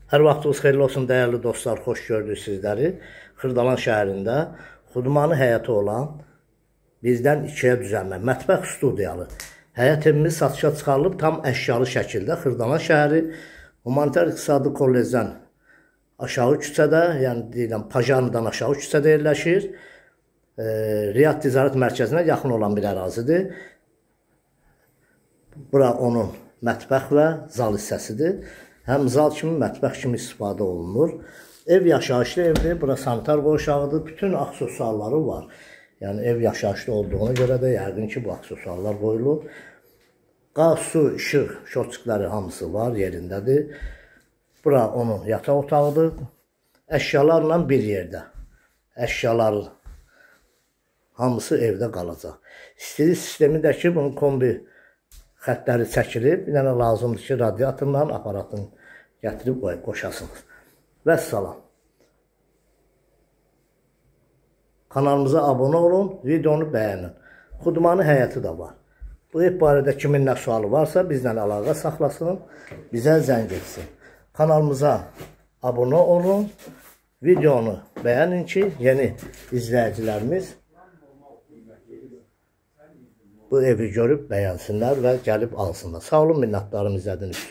Hər vaxtınız xeyirli olsun, dəyərli dostlar, xoş gördük sizləri. Xırdalan şəhərində xudmanı həyəti olan bizdən ikiyə düzəlmə, mətbəx studiyalı həyət evimiz satışa çıxarılıb tam əşyalı şəkildə. Xırdalan şəhəri Humanitar İqtisadi Kollecdən aşağı küçədə, yəni deyilən Pajarnıdan aşağı küçədə yerləşir. Riyad Ticarət Mərkəzinə yaxın olan bir ərazidir. Bura onun mətbəx və zal hissəsidir. Həm zal kimi, mətbəx kimi istifadə olunur. Ev yaşayışlı evdir. Bura sanitar qoğuşağıdır. Bütün aksesuarları var. Yəni ev yaşayışlı olduğuna görə də yəqin ki, bu aksesuarlar qoyulur. Qaz, su, işıq, şortçikləri hamısı var, yerindədir. Bura onun yataq otağıdır. Əşyalarla bir yerdə. Əşyalar hamısı evdə qalacaq. İstilik sistemi də ki, bunun kombi xətləri çəkilib. Bir dənə lazımdır ki, radiatorla aparatını gətirib qoşasınız. Vəssalam. Kanalımıza abunə olun, videonu bəyənin. Xudmanı həyəti də var. Bu ev barədə kimin nə sualı varsa bizlə əlaqə saxlasın, bizə zəng etsin. Kanalımıza abunə olun, videonu bəyənin ki, yeni izləyicilərimiz bu evi görüb bəyənsinlər və gəlib alsınlar. Sağ olun, minnətdarım izlədiyiniz üçün.